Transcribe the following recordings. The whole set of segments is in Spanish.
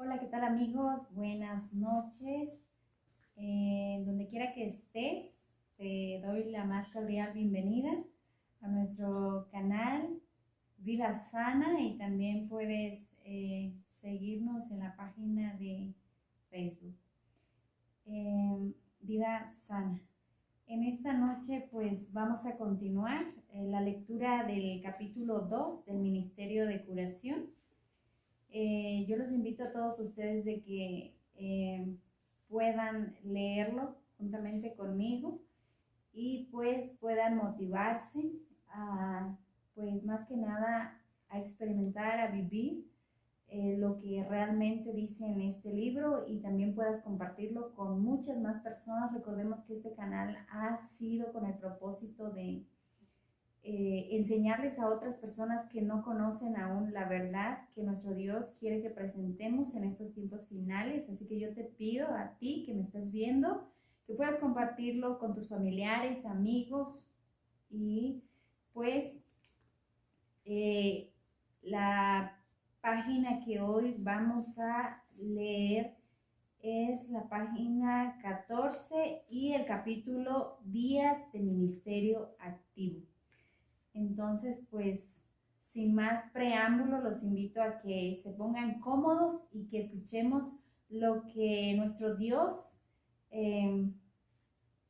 Hola, ¿qué tal amigos? Buenas noches. Donde quiera que estés, te doy la más cordial bienvenida a nuestro canal Vida Sana y también puedes seguirnos en la página de Facebook Vida Sana. En esta noche pues vamos a continuar la lectura del capítulo 2 del Ministerio de Curación. Yo los invito a todos ustedes de que puedan leerlo juntamente conmigo y pues puedan motivarse a, pues más que nada, a experimentar, a vivir lo que realmente dice en este libro y también puedas compartirlo con muchas más personas. Recordemos que este canal ha sido con el propósito de enseñarles a otras personas que no conocen aún la verdad que nuestro Dios quiere que presentemos en estos tiempos finales. Así que yo te pido a ti que me estás viendo, que puedas compartirlo con tus familiares, amigos y pues la página que hoy vamos a leer es la página 14 y el capítulo Días de Ministerio Activo. Entonces, pues, sin más preámbulo, los invito a que se pongan cómodos y que escuchemos lo que nuestro Dios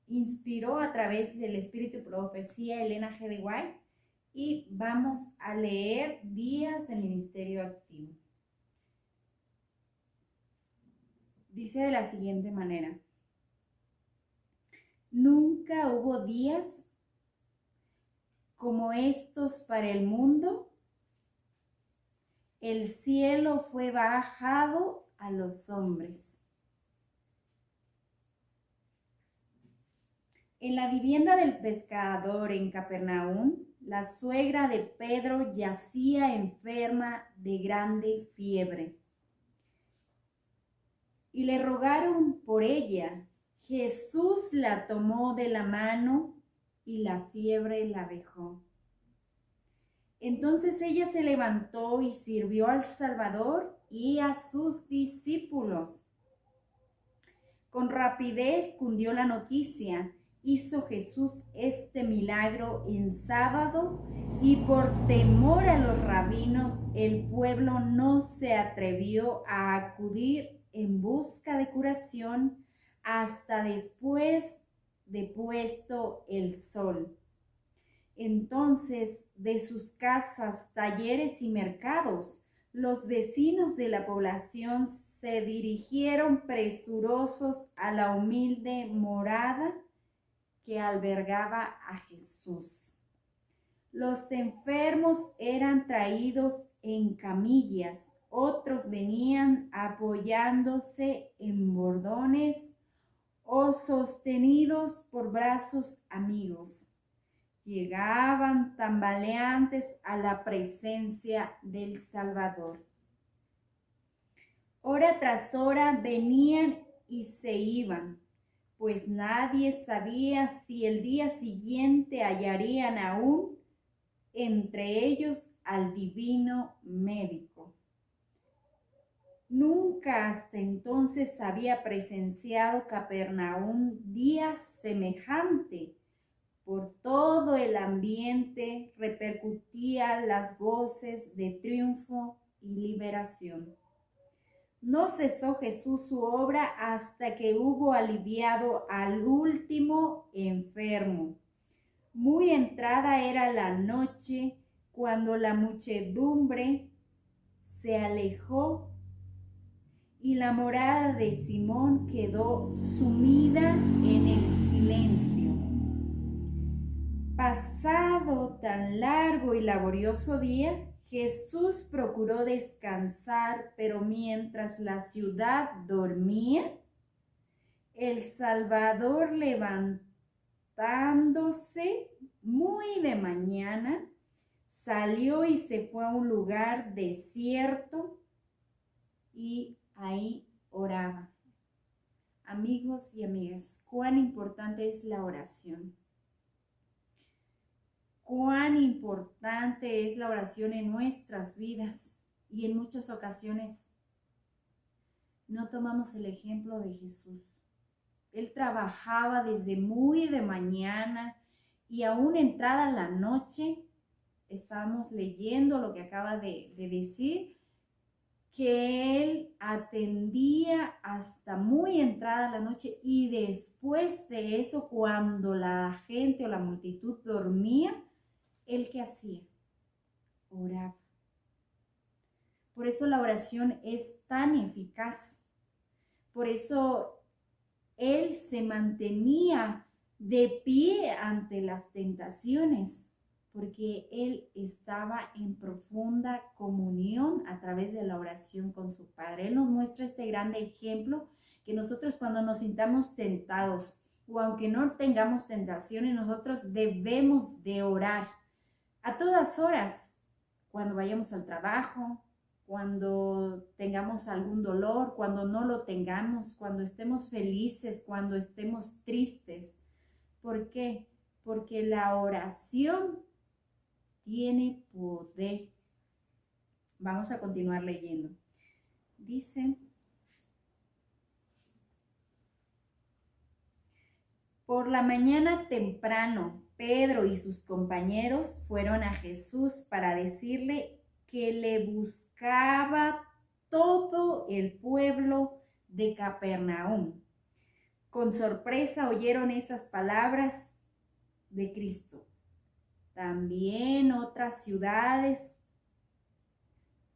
inspiró a través del Espíritu y Profecía Elena G. de White, y vamos a leer Días de Ministerio Activo. Dice de la siguiente manera: nunca hubo días como estos para el mundo. El cielo fue bajado a los hombres. En la vivienda del pescador en Capernaum, la suegra de Pedro yacía enferma de grande fiebre. Y le rogaron por ella. Jesús la tomó de la mano y la fiebre la dejó. Entonces ella se levantó y sirvió al Salvador y a sus discípulos. Con rapidez cundió la noticia. Hizo Jesús este milagro en sábado y por temor a los rabinos el pueblo no se atrevió a acudir en busca de curación hasta después de puesto el sol. Entonces, de sus casas, talleres y mercados, los vecinos de la población se dirigieron presurosos a la humilde morada que albergaba a Jesús. Los enfermos eran traídos en camillas, otros venían apoyándose en bordones o sostenidos por brazos amigos. Llegaban tambaleantes a la presencia del Salvador. Hora tras hora venían y se iban, pues nadie sabía si el día siguiente hallarían aún entre ellos al divino médico. Nunca hasta entonces había presenciado Capernaum día semejante. Por todo el ambiente repercutían las voces de triunfo y liberación. No cesó Jesús su obra hasta que hubo aliviado al último enfermo. Muy entrada era la noche cuando la muchedumbre se alejó y la morada de Simón quedó sumida en el silencio. Pasado tan largo y laborioso día, Jesús procuró descansar, pero mientras la ciudad dormía, el Salvador, levantándose muy de mañana, salió y se fue a un lugar desierto y ahí oraba. Amigos y amigas, cuán importante es la oración. Cuán importante es la oración en nuestras vidas y en muchas ocasiones no tomamos el ejemplo de Jesús. Él trabajaba desde muy de mañana y aún entrada la noche, estábamos leyendo lo que acaba de decir, que él atendía hasta muy entrada la noche y después de eso, cuando la gente o la multitud dormía, ¿él qué hacía? Oraba. Por eso la oración es tan eficaz. Por eso él se mantenía de pie ante las tentaciones, porque él estaba en profunda comunión a través de la oración con su Padre. Él nos muestra este grande ejemplo que nosotros cuando nos sintamos tentados o aunque no tengamos tentaciones, nosotros debemos de orar a todas horas, cuando vayamos al trabajo, cuando tengamos algún dolor, cuando no lo tengamos, cuando estemos felices, cuando estemos tristes. ¿Por qué? Porque la oración tiene poder. Vamos a continuar leyendo. Dice, por la mañana temprano, Pedro y sus compañeros fueron a Jesús para decirle que le buscaba todo el pueblo de Capernaum. Con sorpresa oyeron esas palabras de Cristo. También otras ciudades,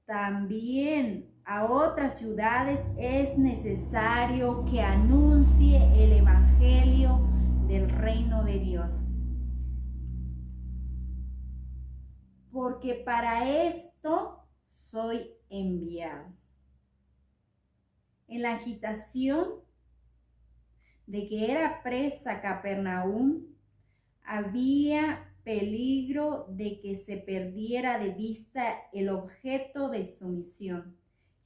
también a otras ciudades es necesario que anuncie el evangelio del reino de Dios. Porque para esto soy enviado. En la agitación de que era presa Capernaum, había peligro de que se perdiera de vista el objeto de su misión.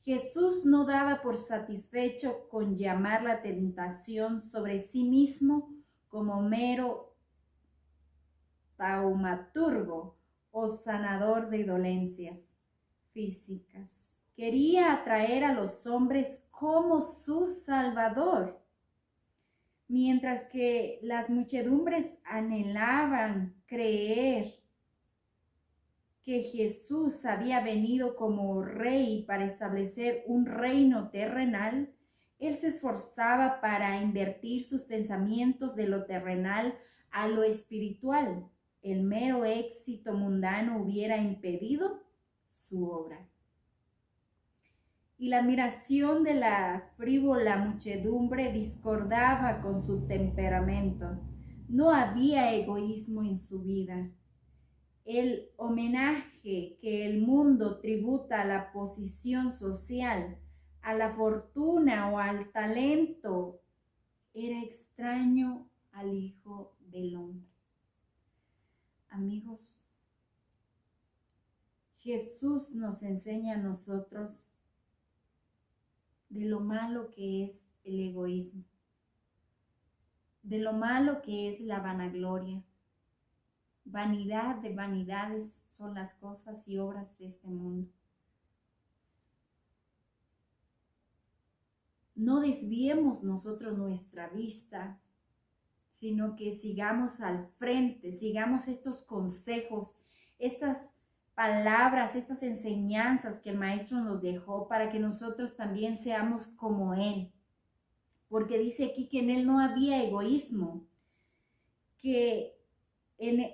Jesús no daba por satisfecho con llamar la tentación sobre sí mismo como mero taumaturgo o sanador de dolencias físicas. Quería atraer a los hombres como su Salvador. Mientras que las muchedumbres anhelaban creer que Jesús había venido como rey para establecer un reino terrenal, él se esforzaba para invertir sus pensamientos de lo terrenal a lo espiritual. El mero éxito mundano hubiera impedido su obra. Y la admiración de la frívola muchedumbre discordaba con su temperamento. No había egoísmo en su vida. El homenaje que el mundo tributa a la posición social, a la fortuna o al talento, era extraño al Hijo del Hombre. Amigos, Jesús nos enseña a nosotros de lo malo que es el egoísmo, de lo malo que es la vanagloria. Vanidad de vanidades son las cosas y obras de este mundo. No desviemos nosotros nuestra vista, sino que sigamos al frente, sigamos estos consejos, estas palabras, estas enseñanzas que el Maestro nos dejó para que nosotros también seamos como Él. Porque dice aquí que en Él no había egoísmo, que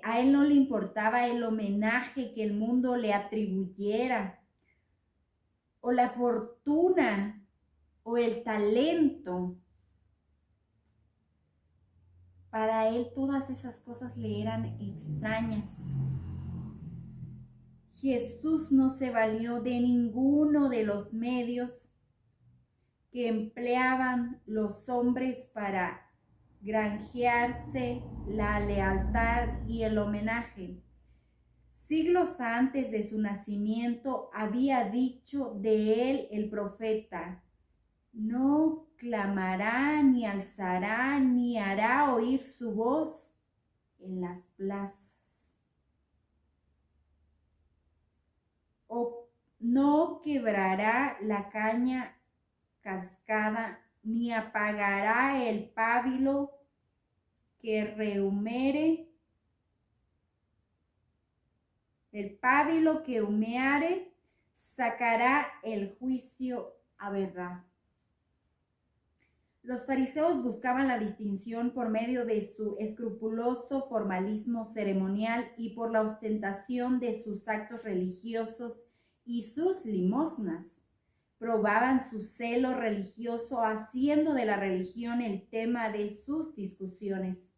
a Él no le importaba el homenaje que el mundo le atribuyera, o la fortuna, o el talento. Para Él todas esas cosas le eran extrañas. Jesús no se valió de ninguno de los medios que empleaban los hombres para granjearse la lealtad y el homenaje. Siglos antes de su nacimiento había dicho de él el profeta: no clamará, ni alzará, ni hará oír su voz en las plazas. O no quebrará la caña cascada, ni apagará el pábilo que rehumere. El pábilo que humeare sacará el juicio a verdad. Los fariseos buscaban la distinción por medio de su escrupuloso formalismo ceremonial y por la ostentación de sus actos religiosos y sus limosnas. Probaban su celo religioso haciendo de la religión el tema de sus discusiones.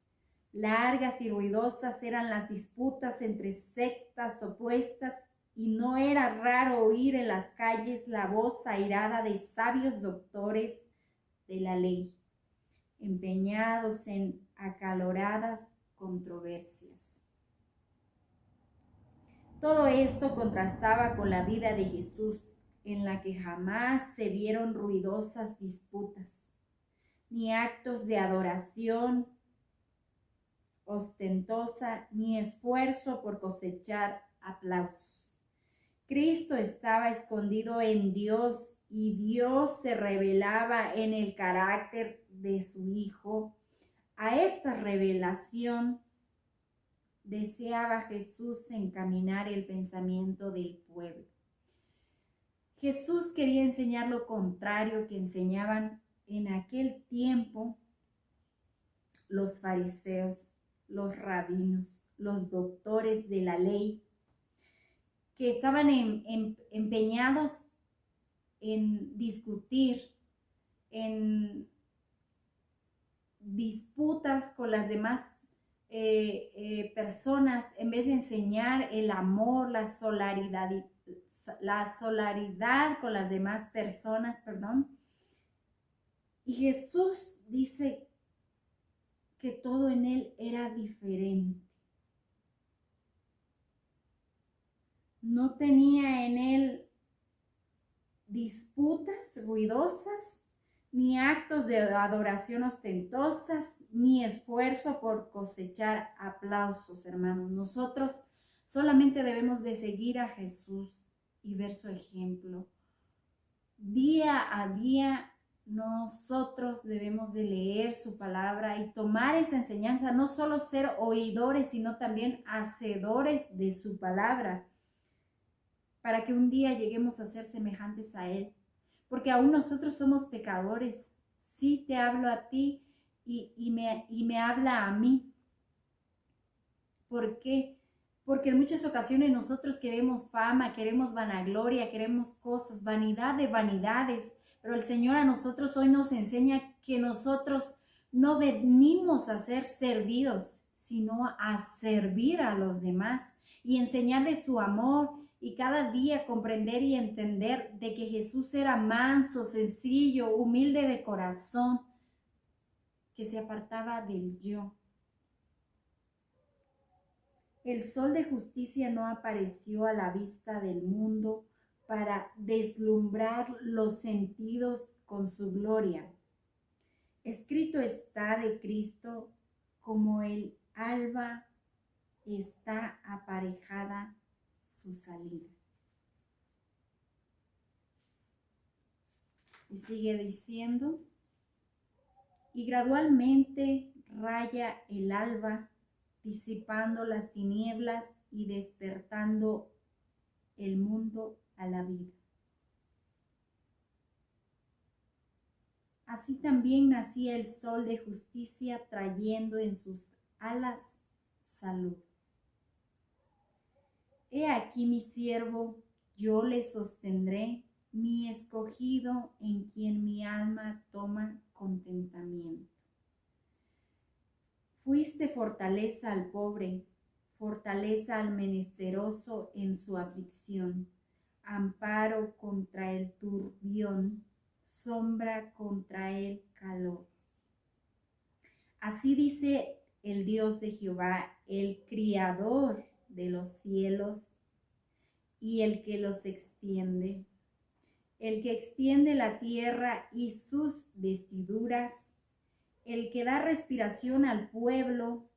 Largas y ruidosas eran las disputas entre sectas opuestas y no era raro oír en las calles la voz airada de sabios doctores de la ley, empeñados en acaloradas controversias. Todo esto contrastaba con la vida de Jesús, en la que jamás se vieron ruidosas disputas, ni actos de adoración ostentosa, ni esfuerzo por cosechar aplausos. Cristo estaba escondido en Dios y Dios se revelaba en el carácter de su Hijo. A esta revelación deseaba Jesús encaminar el pensamiento del pueblo. Jesús quería enseñar lo contrario que enseñaban en aquel tiempo los fariseos, los rabinos, los doctores de la ley, que estaban empeñados en discutir, en disputas con las demás personas, en vez de enseñar el amor, la solidaridad con las demás personas, Y Jesús dice que todo en él era diferente. No tenía en él disputas ruidosas, ni actos de adoración ostentosas, ni esfuerzo por cosechar aplausos, hermanos. Nosotros solamente debemos de seguir a Jesús y ver su ejemplo. Día a día nosotros debemos de leer su palabra y tomar esa enseñanza, no solo ser oidores, sino también hacedores de su palabra, para que un día lleguemos a ser semejantes a Él. Porque aún nosotros somos pecadores. Sí te hablo a ti y me habla a mí. ¿Por qué? Porque en muchas ocasiones nosotros queremos fama, queremos vanagloria, queremos cosas, vanidad de vanidades. Pero el Señor a nosotros hoy nos enseña que nosotros no venimos a ser servidos, sino a servir a los demás y enseñarles su amor y cada día comprender y entender de que Jesús era manso, sencillo, humilde de corazón, que se apartaba del yo. El sol de justicia no apareció a la vista del mundo para deslumbrar los sentidos con su gloria. Escrito está de Cristo como el alba está aparejada su salida. Y sigue diciendo, y gradualmente raya el alba, disipando las tinieblas y despertando el mundo a la vida. Así también nacía el sol de justicia, trayendo en sus alas salud. He aquí mi siervo, yo le sostendré, mi escogido, en quien mi alma toma contentamiento. Fuiste fortaleza al pobre, fortaleza al menesteroso en su aflicción, amparo contra el turbión, sombra contra el calor. Así dice el Dios de Jehová, el Criador de los cielos y el que los extiende, el que extiende la tierra y sus vestiduras, el que da respiración al pueblo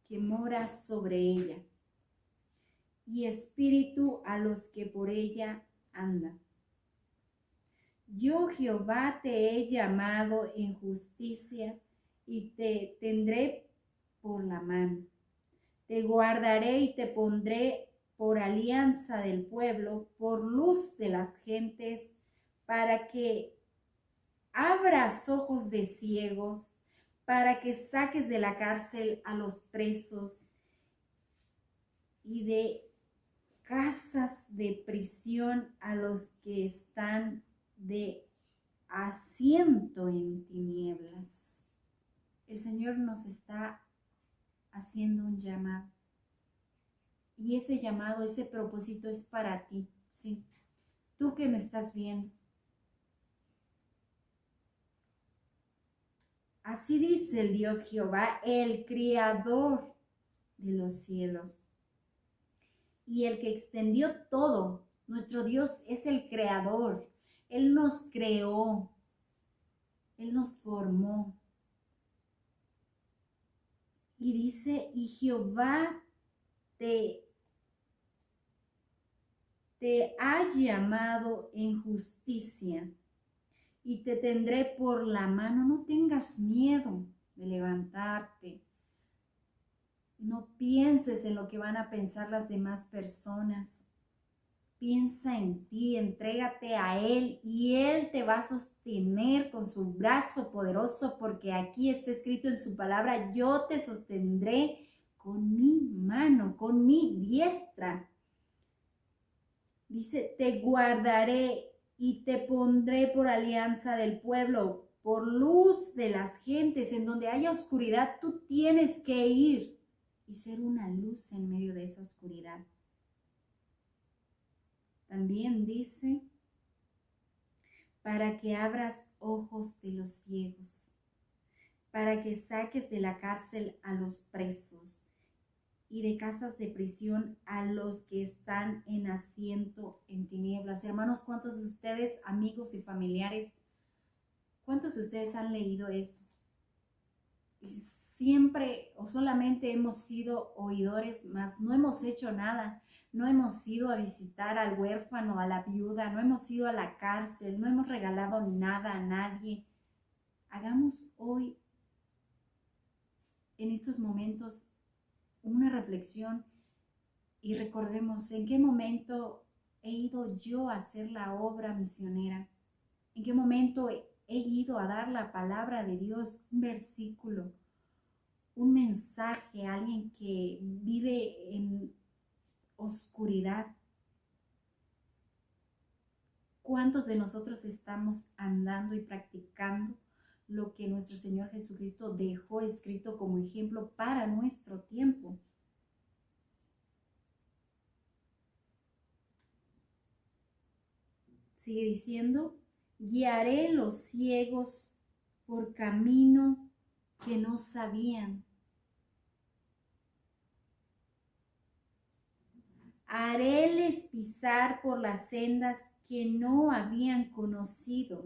que mora sobre ella, y espíritu a los que por ella andan. Yo Jehová te he llamado en justicia y te tendré por la mano. Te guardaré y te pondré por alianza del pueblo, por luz de las gentes, para que abras ojos de ciegos, para que saques de la cárcel a los presos y de casas de prisión a los que están de asiento en tinieblas. El Señor nos está haciendo un llamado. Y ese llamado, ese propósito es para ti, ¿sí? Tú que me estás viendo. Así dice el Dios Jehová, el Creador de los cielos y el que extendió todo. Nuestro Dios es el Creador. Él nos creó. Él nos formó. Y dice, y Jehová te ha llamado en justicia y te tendré por la mano. No tengas miedo de levantarte. No pienses en lo que van a pensar las demás personas. Piensa en ti, entrégate a Él y Él te va a sostener con su brazo poderoso, porque aquí está escrito en su palabra, yo te sostendré con mi mano, con mi diestra. Dice, te guardaré y te pondré por alianza del pueblo, por luz de las gentes. En donde haya oscuridad, tú tienes que ir y ser una luz en medio de esa oscuridad. También dice, para que abras ojos de los ciegos, para que saques de la cárcel a los presos y de casas de prisión a los que están en asiento en tinieblas. Hermanos, ¿cuántos de ustedes, amigos y familiares, cuántos de ustedes han leído esto? Siempre o solamente hemos sido oidores, mas no hemos hecho nada. No hemos ido a visitar al huérfano, a la viuda, no hemos ido a la cárcel, no hemos regalado nada a nadie. Hagamos hoy, en estos momentos, una reflexión y recordemos en qué momento he ido yo a hacer la obra misionera, en qué momento he ido a dar la palabra de Dios, un versículo, un mensaje a alguien que vive en oscuridad. ¿Cuántos de nosotros estamos andando y practicando lo que nuestro Señor Jesucristo dejó escrito como ejemplo para nuestro tiempo? Sigue diciendo, guiaré los ciegos por camino que no sabían. Haréles pisar por las sendas que no habían conocido.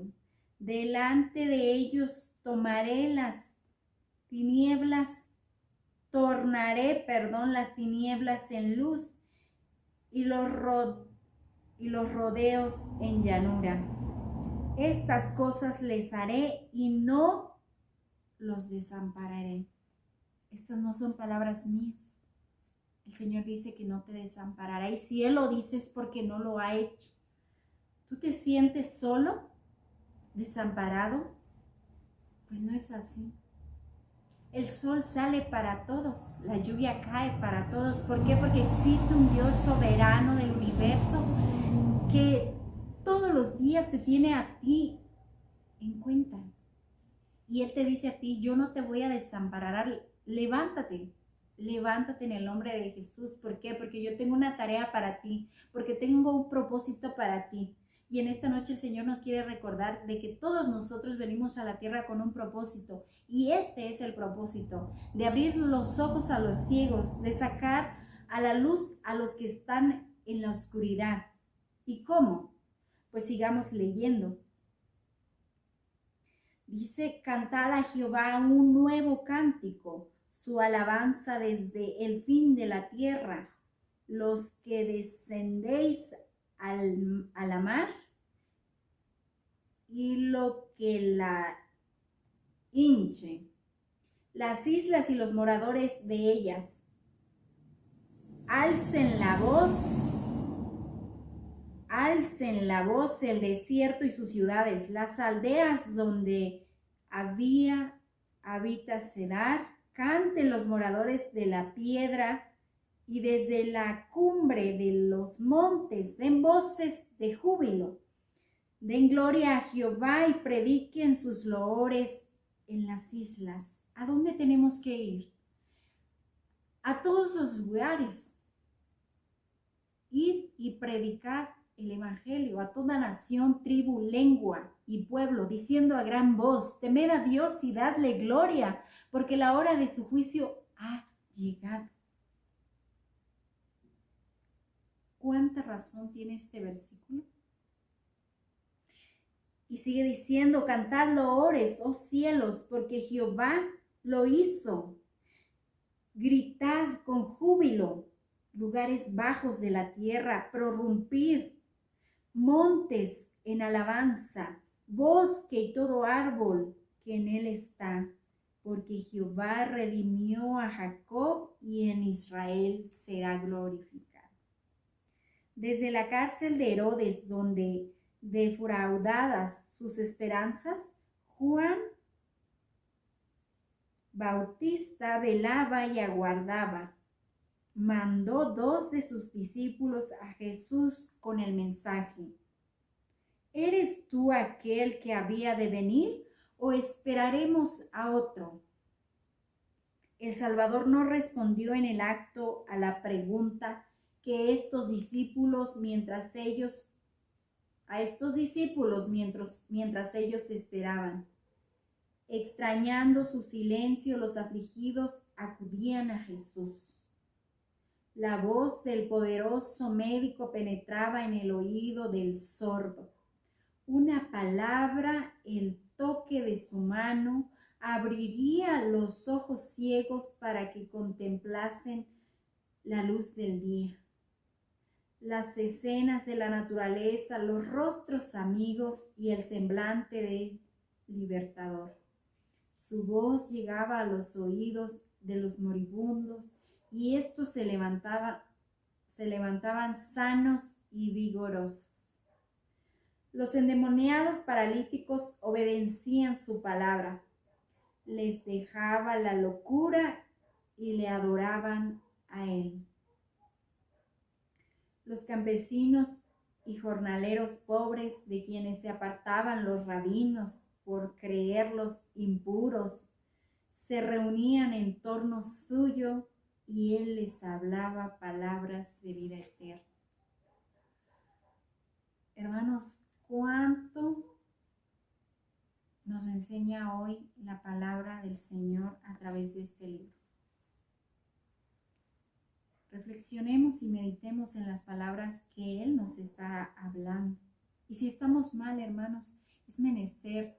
Delante de ellos tomaré las tinieblas en luz y los rodeos en llanura. Estas cosas les haré y no los desampararé. Estas no son palabras mías. El Señor dice que no te desamparará, y si Él lo dice es porque no lo ha hecho. ¿Tú te sientes solo, desamparado? Pues no es así. El sol sale para todos, la lluvia cae para todos. ¿Por qué? Porque existe un Dios soberano del universo que todos los días te tiene a ti en cuenta. Y Él te dice a ti, yo no te voy a desamparar, levántate. Levántate en el nombre de Jesús. ¿Por qué? Porque yo tengo una tarea para ti, porque tengo un propósito para ti. Y en esta noche el Señor nos quiere recordar de que todos nosotros venimos a la tierra con un propósito. Y este es el propósito, de abrir los ojos a los ciegos, de sacar a la luz a los que están en la oscuridad. ¿Y cómo? Pues sigamos leyendo. Dice, cantad a Jehová un nuevo cántico, su alabanza desde el fin de la tierra. Los que descendéis a la mar, y lo que la hinche, las islas y los moradores de ellas. Alcen la voz el desierto y sus ciudades, las aldeas donde habita Cedar, canten los moradores de la piedra y desde la cumbre de los montes den voces de júbilo. Den gloria a Jehová y prediquen sus loores en las islas. ¿A dónde tenemos que ir? A todos los lugares. Id y predicad el evangelio a toda nación, tribu, lengua y pueblo, diciendo a gran voz: temed a Dios y dadle gloria, porque la hora de su juicio ha llegado. ¿Cuánta razón tiene este versículo? Y sigue diciendo: cantad loores, oh cielos, porque Jehová lo hizo. Gritad con júbilo, lugares bajos de la tierra, prorrumpid, montes en alabanza, bosque y todo árbol que en él está, porque Jehová redimió a Jacob y en Israel será glorificado. Desde la cárcel de Herodes, donde defraudadas sus esperanzas, Juan Bautista velaba y aguardaba. Mandó 2 de sus discípulos a Jesús con el mensaje: ¿eres tú aquel que había de venir o esperaremos a otro? El Salvador no respondió en el acto a la pregunta que estos discípulos mientras ellos esperaban. Extrañando su silencio, los afligidos acudían a Jesús. La voz del poderoso médico penetraba en el oído del sordo. Una palabra, el toque de su mano, abriría los ojos ciegos para que contemplasen la luz del día. Las escenas de la naturaleza, los rostros amigos y el semblante del libertador. Su voz llegaba a los oídos de los moribundos y estos se levantaban sanos y vigorosos. Los endemoniados paralíticos obedecían su palabra. Les dejaba la locura y le adoraban a él. Los campesinos y jornaleros pobres, de quienes se apartaban los rabinos por creerlos impuros, se reunían en torno suyo y él les hablaba palabras de vida eterna. Hermanos, ¿cuánto nos enseña hoy la palabra del Señor a través de este libro? Reflexionemos y meditemos en las palabras que Él nos está hablando. Y si estamos mal, hermanos, es menester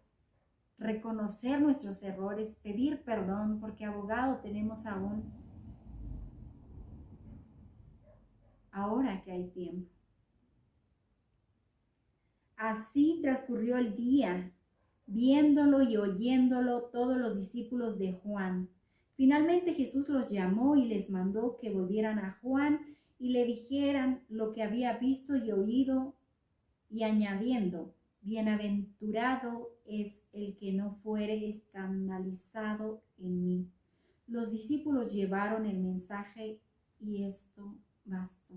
reconocer nuestros errores, pedir perdón, porque abogado tenemos aún, ahora que hay tiempo. Así transcurrió el día, viéndolo y oyéndolo todos los discípulos de Juan. Finalmente Jesús los llamó y les mandó que volvieran a Juan y le dijeran lo que había visto y oído, y añadiendo: bienaventurado es el que no fuere escandalizado en mí. Los discípulos llevaron el mensaje y esto bastó.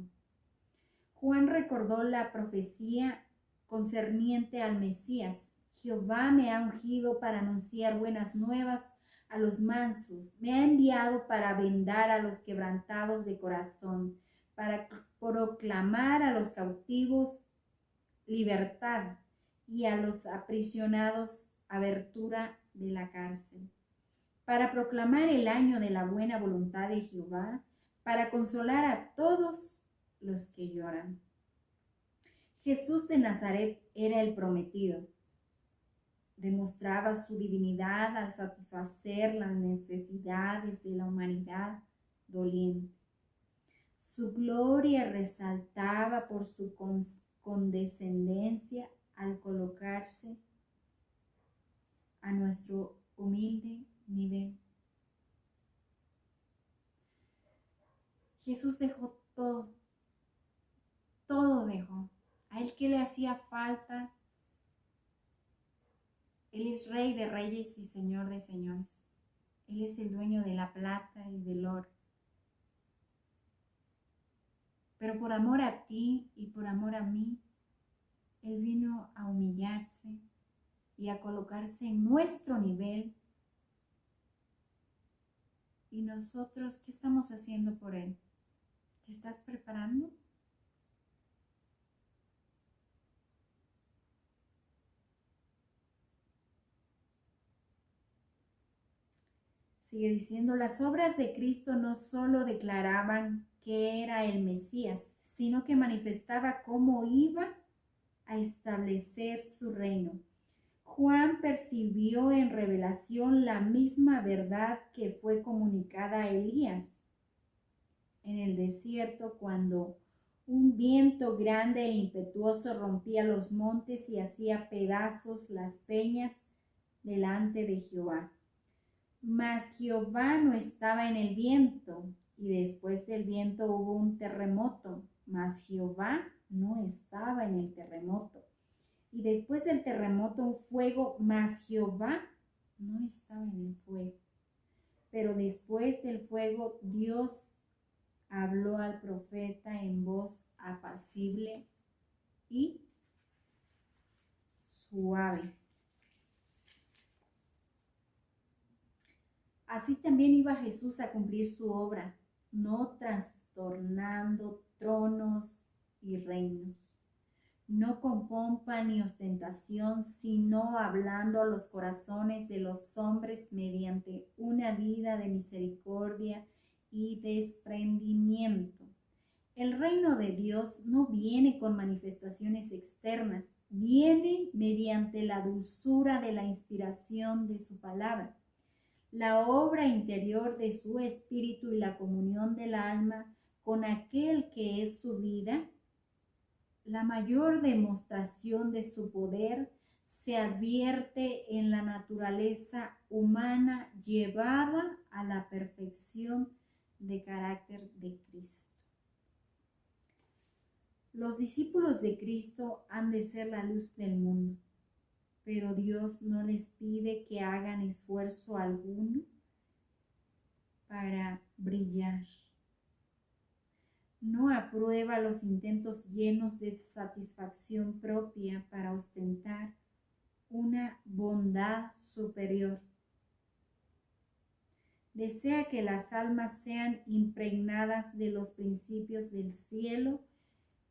Juan recordó la profecía concerniente al Mesías. Jehová me ha ungido para anunciar buenas nuevas a los mansos, me ha enviado para vendar a los quebrantados de corazón, para proclamar a los cautivos libertad y a los aprisionados abertura de la cárcel, para proclamar el año de la buena voluntad de Jehová, para consolar a todos los que lloran. Jesús de Nazaret era el prometido. Demostraba su divinidad al satisfacer las necesidades de la humanidad doliente. Su gloria resaltaba por su condescendencia al colocarse nuestro humilde nivel. Jesús dejó todo, todo dejó. A Él qué le hacía falta. Él es Rey de reyes y Señor de señores. Él es el dueño de la plata y del oro. Pero por amor a ti y por amor a mí, Él vino a humillarse y a colocarse en nuestro nivel. ¿Y nosotros qué estamos haciendo por Él? ¿Te estás preparando? Sigue diciendo, las obras de Cristo no solo declaraban que era el Mesías, sino que manifestaba cómo iba a establecer su reino. Juan percibió en revelación la misma verdad que fue comunicada a Elías en el desierto cuando un viento grande e impetuoso rompía los montes y hacía pedazos las peñas delante de Jehová. Mas Jehová no estaba en el viento, y después del viento hubo un terremoto, mas Jehová no estaba en el terremoto. Y después del terremoto un fuego, mas Jehová no estaba en el fuego. Pero después del fuego Dios habló al profeta en voz apacible y suave. Así también iba Jesús a cumplir su obra, no trastornando tronos y reinos, no con pompa ni ostentación, sino hablando a los corazones de los hombres mediante una vida de misericordia y desprendimiento. El reino de Dios no viene con manifestaciones externas, viene mediante la dulzura de la inspiración de su palabra. La obra interior de su espíritu y la comunión del alma con aquel que es su vida, la mayor demostración de su poder se advierte en la naturaleza humana llevada a la perfección de carácter de Cristo. Los discípulos de Cristo han de ser la luz del mundo, pero Dios no les pide que hagan esfuerzo alguno para brillar. No aprueba los intentos llenos de satisfacción propia para ostentar una bondad superior. Desea que las almas sean impregnadas de los principios del cielo,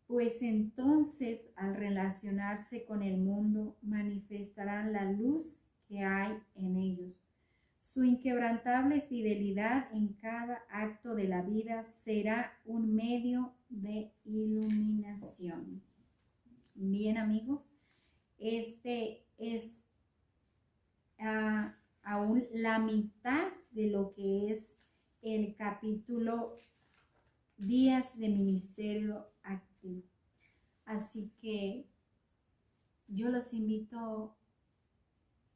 pues entonces al relacionarse con el mundo manifestarán la luz que hay en ellos. Su inquebrantable fidelidad en cada acto de la vida será un medio de iluminación. Bien, amigos, este es aún la mitad de lo que es el capítulo Días de Ministerio Activo. Así que yo los invito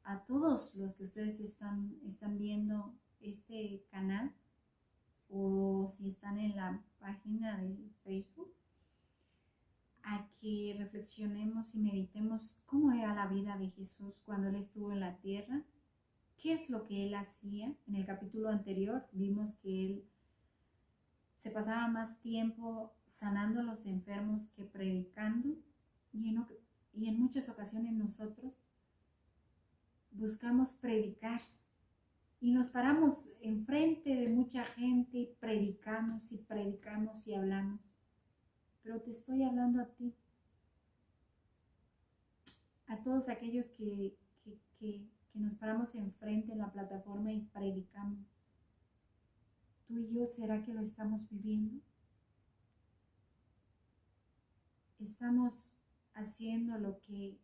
a todos los que ustedes están viendo este canal o si están en la página de Facebook, a que reflexionemos y meditemos cómo era la vida de Jesús cuando Él estuvo en la tierra, qué es lo que Él hacía. En el capítulo anterior vimos que Él se pasaba más tiempo sanando a los enfermos que predicando, y en muchas ocasiones nosotros buscamos predicar y nos paramos enfrente de mucha gente y predicamos y hablamos. Pero te estoy hablando a ti, a todos aquellos que nos paramos enfrente en la plataforma y predicamos. ¿Tú y yo será que lo estamos viviendo? ¿Estamos haciendo lo que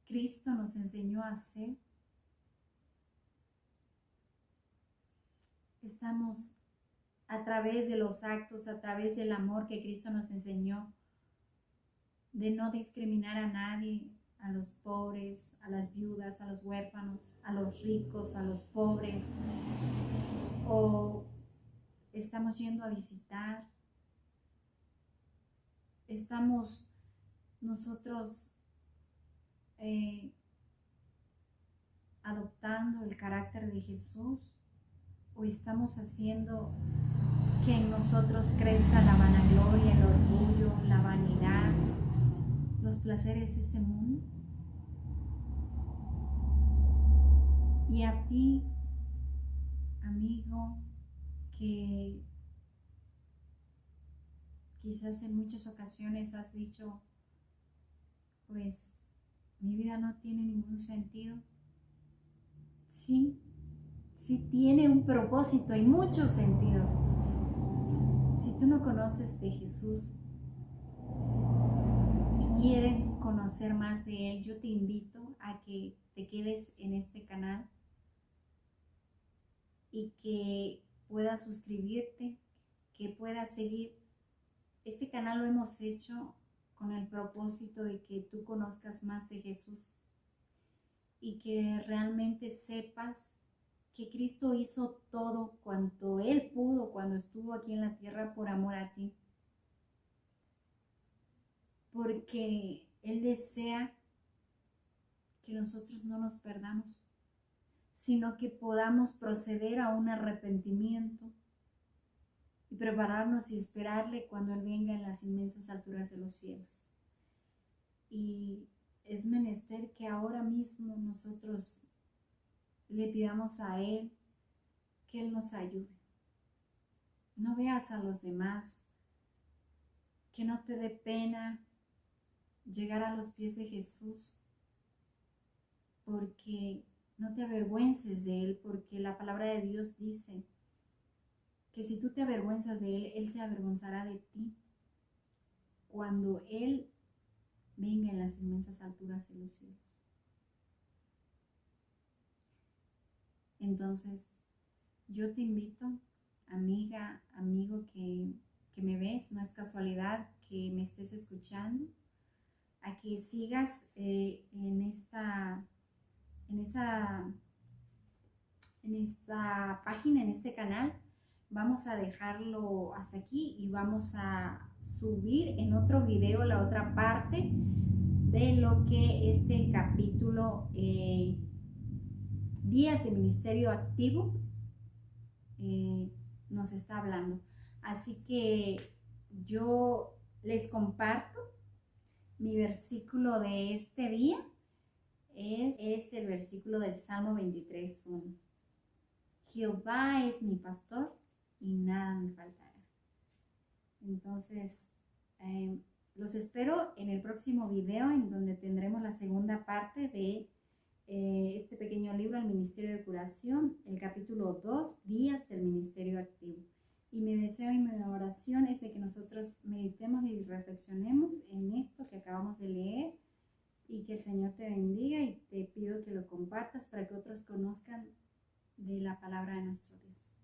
Cristo nos enseñó a hacer? Estamos a través de los actos, a través del amor que Cristo nos enseñó, de no discriminar a nadie, a los pobres, a las viudas, a los huérfanos, a los ricos, a los pobres, o estamos yendo a visitar, estamos nosotros adoptando el carácter de Jesús, o estamos haciendo que en nosotros crezca la vanagloria, el orgullo, la vanidad, los placeres de este mundo. Y a ti, amigo, que quizás en muchas ocasiones has dicho, pues mi vida no tiene ningún sentido. Sí, sí tiene un propósito y mucho sentido. Si tú no conoces de Jesús y quieres conocer más de Él, yo te invito a que te quedes en este canal y que puedas suscribirte, que puedas seguir. Este canal lo hemos hecho con el propósito de que tú conozcas más de Jesús y que realmente sepas que Cristo hizo todo cuanto Él pudo cuando estuvo aquí en la tierra por amor a ti. Porque Él desea que nosotros no nos perdamos, sino que podamos proceder a un arrepentimiento y prepararnos y esperarle cuando Él venga en las inmensas alturas de los cielos. Y es menester que ahora mismo nosotros le pidamos a Él que Él nos ayude. No veas a los demás, que no te dé pena llegar a los pies de Jesús, porque no te avergüences de Él, porque la palabra de Dios dice que si tú te avergüenzas de Él, Él se avergonzará de ti cuando Él venga en las inmensas alturas de los cielos. Entonces, yo te invito, amiga, amigo que me ves, no es casualidad que me estés escuchando, a que sigas en esta página, en este canal. Vamos a dejarlo hasta aquí y vamos a subir en otro video la otra parte de lo que este capítulo Días de Ministerio Activo nos está hablando. Así que yo les comparto mi versículo de este día. Es el versículo del Salmo 23:1. Jehová es mi pastor y nada me faltará. Entonces, los espero en el próximo video, en donde tendremos la segunda parte de este pequeño libro, El Ministerio de Curación, el capítulo 2, Días del Ministerio Activo. Y mi deseo y mi oración es de que nosotros meditemos y reflexionemos en esto que acabamos de leer, y que el Señor te bendiga, y te pido que lo compartas para que otros conozcan de la palabra de nuestro Dios.